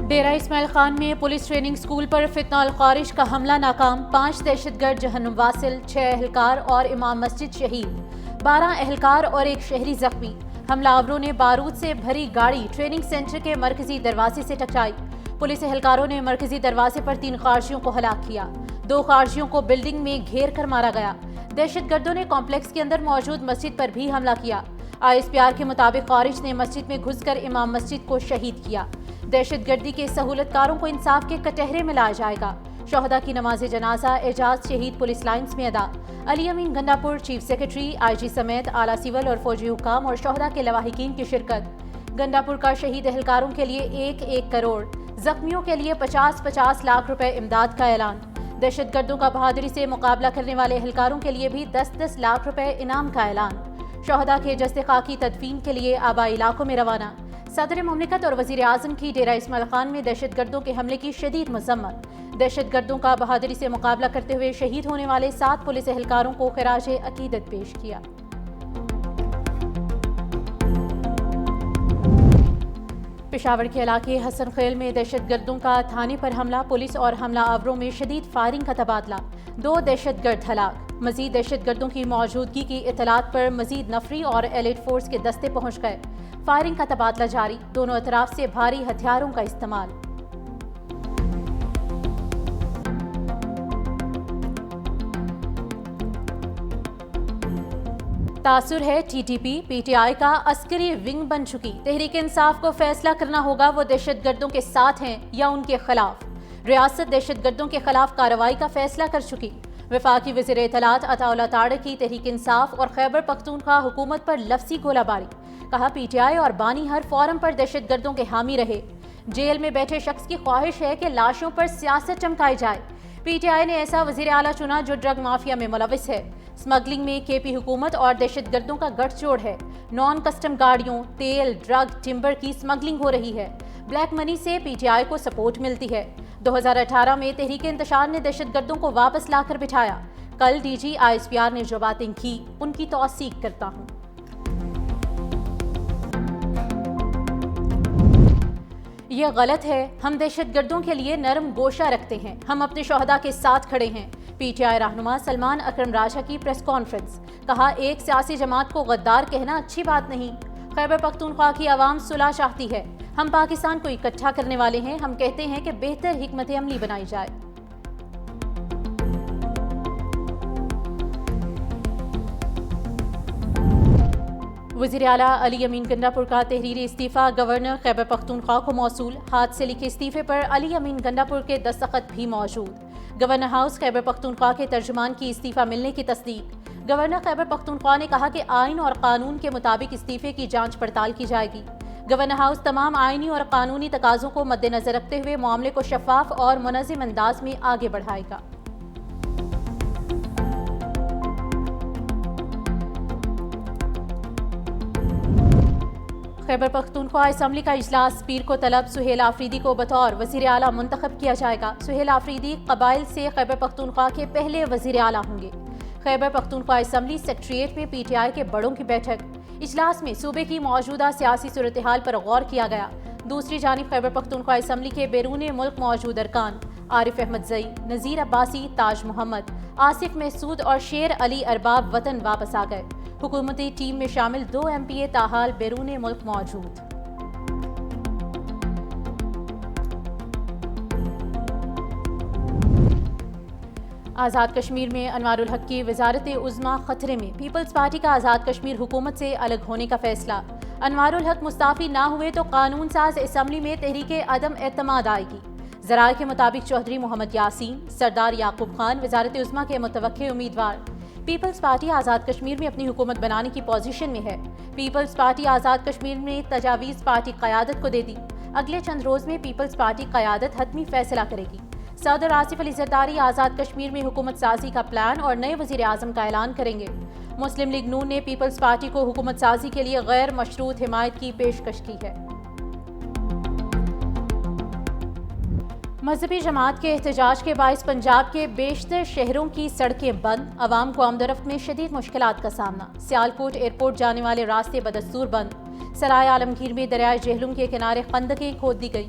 ڈیرہ اسماعیل خان میں police training school پر فتنہ الخارج کا حملہ ناکام، 5 دہشت گرد جہنم واصل، 6 اہلکار اور امام مسجد شہید، 12 اہلکار اور 1 شہری زخمی۔ حملہ آوروں نے بارود سے بھری گاڑی ٹریننگ سینٹر کے مرکزی دروازے سے ٹکرائی۔ پولیس اہلکاروں نے مرکزی دروازے پر 3 خارجیوں کو ہلاک کیا، 2 خارجیوں کو بلڈنگ میں گھیر کر مارا گیا۔ دہشت گردوں نے کمپلیکس کے اندر موجود مسجد پر بھی حملہ کیا۔ ISPR کے مطابق خارج نے مسجد میں گھس کر امام مسجد کو شہید کیا۔ دہشت گردی کے سہولت کاروں کو انصاف کے کٹہرے میں لایا جائے گا۔ شہداء کی نماز جنازہ اعجاز شہید پولیس لائنز میں ادا۔ علی امین گنڈاپور چیف سیکرٹری، IG سمیت اعلیٰ سول اور فوجی حکام اور شہداء کے لواحقین کی شرکت۔ گنڈاپور کا شہید اہلکاروں کے لیے 1 کروڑ، زخمیوں کے لیے 50 لاکھ روپے امداد کا اعلان۔ دہشت گردوں کا بہادری سے مقابلہ کرنے والے اہلکاروں کے لیے بھی 10 لاکھ روپے انعام کا اعلان۔ شہداء کے جسد خاکی تدفین کے لیے آبائی علاقوں میں روانہ۔ صدر مملکت اور وزیر اعظم کی ڈیرہ اسماعیل خان میں دہشت گردوں کے حملے کی شدید مذمت۔ دہشت گردوں کا بہادری سے مقابلہ کرتے ہوئے شہید ہونے والے 7 پولیس اہلکاروں کو خراج عقیدت پیش کیا۔ پشاور کے علاقے حسن خیل میں دہشت گردوں کا تھانے پر حملہ، پولیس اور حملہ آوروں میں شدید فائرنگ کا تبادلہ، 2 دہشت گرد ہلاک۔ مزید دہشت گردوں کی موجودگی کی اطلاعات پر مزید نفری اور ایلیٹ فورس کے دستے پہنچ گئے۔ فائرنگ کا تبادلہ جاری، دونوں اطراف سے بھاری ہتھیاروں کا استعمال۔ تاثر ہے TTP PTI کا عسکری ونگ بن چکی، تحریک انصاف کو فیصلہ کرنا ہوگا وہ دہشت گردوں کے ساتھ ہیں یا ان کے خلاف۔ ریاست دہشت گردوں کے خلاف کارروائی کا فیصلہ کر چکی۔ وفاقی وزیر اطلاعات عطا اللہ تاڑہ کی تحریک انصاف اور خیبر پختونخوا حکومت پر لفظی گولہ باری، کہا PTI اور بانی ہر فورم پر دہشت گردوں کے حامی رہے۔ جیل میں بیٹھے شخص کی خواہش ہے کہ لاشوں پر سیاست چمکائی جائے۔ PTI نے ایسا وزیر اعلیٰ چنا جو ڈرگ مافیا میں ملوث ہے۔ سمگلنگ میں KP حکومت اور دہشت گردوں کا گٹھ جوڑ ہے۔ نان کسٹم گاڑیوں، تیل، ڈرگ، ٹمبر کی سمگلنگ ہو رہی ہے۔ بلیک منی سے PTI کو سپورٹ ملتی ہے۔ 2018 میں تحریک انتشار نے دہشت گردوں کو واپس لا کر بٹھایا۔ کل DG ISPR نے جو باتیں کی ان کی توثیق کرتا ہوں۔ یہ غلط ہے، ہم دہشت گردوں کے لیے نرم گوشہ رکھتے ہیں، ہم اپنے شہداء کے ساتھ کھڑے ہیں۔ PTI رہنما سلمان اکرم راجہ کی پریس کانفرنس، کہا ایک سیاسی جماعت کو غدار کہنا اچھی بات نہیں۔ خیبر پختونخوا کی عوام صلح چاہتی ہے، ہم پاکستان کو اکٹھا کرنے والے ہیں، ہم کہتے ہیں کہ بہتر حکمت عملی بنائی جائے۔ وزیر اعلیٰ علی امین گنڈاپور کا تحریری استعفیٰ گورنر خیبر پختونخوا کو موصول، ہاتھ سے لکھے استعفے پر علی امین گنڈاپور کے دستخط بھی موجود۔ گورنر ہاؤس خیبر پختونخوا کے ترجمان کی استعفیٰ ملنے کی تصدیق۔ گورنر خیبر پختونخوا نے کہا کہ آئین اور قانون کے مطابق استعفے کی جانچ پڑتال کی جائے گی۔ گورنر ہاؤس تمام آئینی اور قانونی تقاضوں کو مد نظر رکھتے ہوئے معاملے کو شفاف اور منظم انداز میں آگے بڑھائے گا۔ خیبر پختونخوا اسمبلی کا اجلاس پیر کو طلب سہیل آفریدی کو بطور وزیر اعلیٰ منتخب کیا جائے گا۔ سہیل آفریدی قبائل سے خیبر پختونخوا کے پہلے وزیر اعلیٰ ہوں گے۔ خیبر پختونخوا اسمبلی سیکریٹریٹ میں PTI کے بڑوں کی بیٹھک، اجلاس میں صوبے کی موجودہ سیاسی صورتحال پر غور کیا گیا۔ دوسری جانب خیبر پختونخوا اسمبلی کے بیرون ملک موجود ارکان عارف احمد زئی، نذیر عباسی، تاج محمد، آصف محسود اور شیر علی ارباب وطن واپس آ گئے۔ حکومتی ٹیم میں شامل 2 MPA تاحال بیرون ملک موجود۔ آزاد کشمیر میں انوار الحق کی وزارت عظمیٰ خطرے میں، پیپلز پارٹی کا آزاد کشمیر حکومت سے الگ ہونے کا فیصلہ۔ انوار الحق مستعفی نہ ہوئے تو قانون ساز اسمبلی میں تحریک عدم اعتماد آئے گی۔ ذرائع کے مطابق چودھری محمد یاسین، سردار یعقوب خان وزارت عظمیٰ کے متوقع امیدوار۔ پیپلز پارٹی آزاد کشمیر میں اپنی حکومت بنانے کی پوزیشن میں ہے۔ پیپلز پارٹی آزاد کشمیر میں تجاویز پارٹی قیادت کو دے دی۔ اگلے چند روز میں پیپلز پارٹی قیادت حتمی فیصلہ کرے گی۔ صدر آصف علی زرداری آزاد کشمیر میں حکومت سازی کا پلان اور نئے وزیر اعظم کا اعلان کریں گے۔ مسلم لیگ نون نے پیپلز پارٹی کو حکومت سازی کے لیے غیر مشروط حمایت کی پیشکش کی ہے۔ مذہبی جماعت کے احتجاج کے باعث پنجاب کے بیشتر شہروں کی سڑکیں بند، عوام کو آمد و رفت میں شدید مشکلات کا سامنا۔ سیالکوٹ ایئرپورٹ جانے والے راستے بدستور بند۔ سرائے عالمگیر میں دریائے جہلم کے کنارے خندقیں کھود دی گئی۔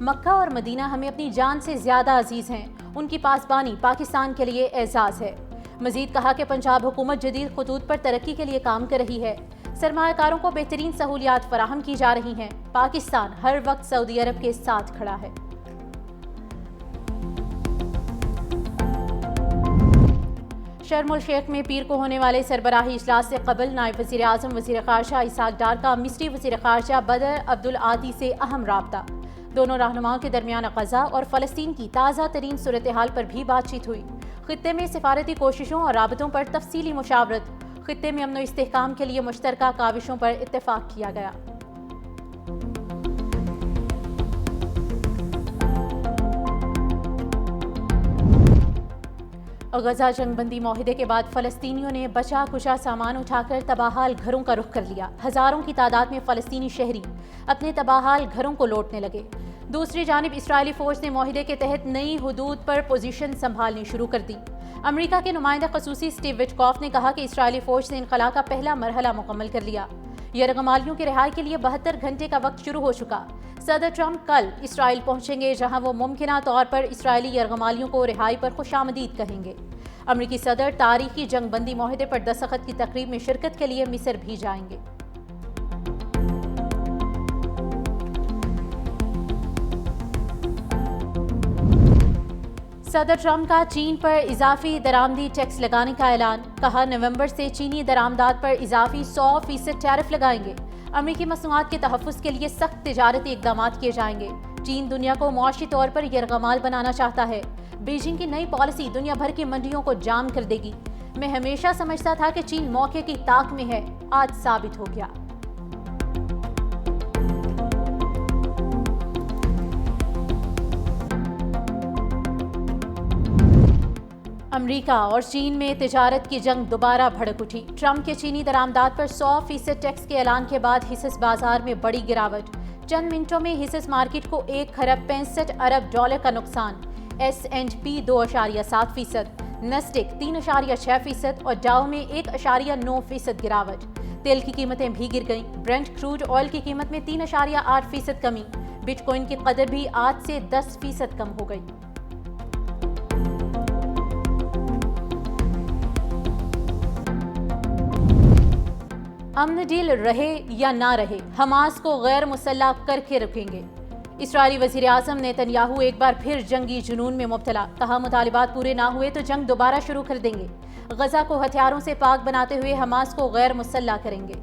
مکہ اور مدینہ ہمیں اپنی جان سے زیادہ عزیز ہیں، ان کی پاسبانی پاکستان کے لیے اعزاز ہے۔ مزید کہا کہ پنجاب حکومت جدید خطوط پر ترقی کے لیے کام کر رہی ہے، سرمایہ کاروں کو بہترین سہولیات فراہم کی جا رہی ہیں، پاکستان ہر وقت سعودی عرب کے ساتھ کھڑا ہے۔ شرم الشیخ میں پیر کو ہونے والے سربراہی اجلاس سے قبل نائب وزیر اعظم وزیر خارجہ اسحاق ڈار کا مصری وزیر خارجہ بدر عبدالعاطی سے اہم رابطہ۔ دونوں رہنماؤں کے درمیان غزہ اور فلسطین کی تازہ ترین صورتحال پر بھی بات چیت ہوئی۔ خطے میں سفارتی کوششوں اور رابطوں پر تفصیلی مشاورت، خطے میں امن و استحکام کے لیے مشترکہ کاوشوں پر اتفاق کیا گیا۔ غزہ جنگ بندی معاہدے کے بعد فلسطینیوں نے بچا کچا سامان اٹھا کر تباہال گھروں کا رخ کر لیا۔ ہزاروں کی تعداد میں فلسطینی شہری اپنے تباہال گھروں کو لوٹنے لگے۔ دوسری جانب اسرائیلی فوج نے معاہدے کے تحت نئی حدود پر پوزیشن سنبھالنی شروع کر دی۔ امریکہ کے نمائندہ خصوصی اسٹیو وٹکوف نے کہا کہ اسرائیلی فوج نے انخلا کا پہلا مرحلہ مکمل کر لیا۔ یرغمالیوں کی رہائی کے لیے 72 گھنٹے کا وقت شروع ہو چکا۔ صدر ٹرمپ کل اسرائیل پہنچیں گے، جہاں وہ ممکنہ طور پر اسرائیلی یرغمالیوں کو رہائی پر خوش آمدید کہیں گے۔ امریکی صدر تاریخی جنگ بندی معاہدے پر دستخط کی تقریب میں شرکت کے لیے مصر بھی جائیں گے۔ صدر ٹرمپ کا چین پر اضافی درآمدی ٹیکس لگانے کا اعلان، کہا نومبر سے چینی درآمدات پر اضافی 100% ٹیرف لگائیں گے۔ امریکی مصنوعات کے تحفظ کے لیے سخت تجارتی اقدامات کیے جائیں گے۔ چین دنیا کو معاشی طور پر یرغمال بنانا چاہتا ہے۔ بیجنگ کی نئی پالیسی دنیا بھر کی منڈیوں کو جام کر دے گی۔ میں ہمیشہ سمجھتا تھا کہ چین موقع کی طاق میں ہے، آج ثابت ہو گیا۔ امریکہ اور چین میں تجارت کی جنگ دوبارہ بھڑک اٹھی۔ ٹرمپ کے چینی درآمدات پر 100% ٹیکس کے اعلان کے بعد حصص بازار میں بڑی گراوٹ۔ چند منٹوں میں حصص مارکیٹ کو $1.65 ارب کا نقصان۔ S&P 2.7%، نسڈق 3.6% اور ڈاؤ میں 1.9% گراوٹ۔ تیل کی قیمتیں بھی گر گئیں۔ برنٹ کروڈ آئل کی قیمت میں 3.8% کمی۔ بٹ کوائن کی قدر بھی آج سے 10% کم ہو گئی۔ امن ڈیل رہے یا نہ رہے، حماس کو غیر مسلح کر کے رکھیں گے۔ اسرائیلی وزیر اعظم نیتن یاہو ایک بار پھر جنگی جنون میں مبتلا، کہا مطالبات پورے نہ ہوئے تو جنگ دوبارہ شروع کر دیں گے۔ غزہ کو ہتھیاروں سے پاک بناتے ہوئے حماس کو غیر مسلح کریں گے۔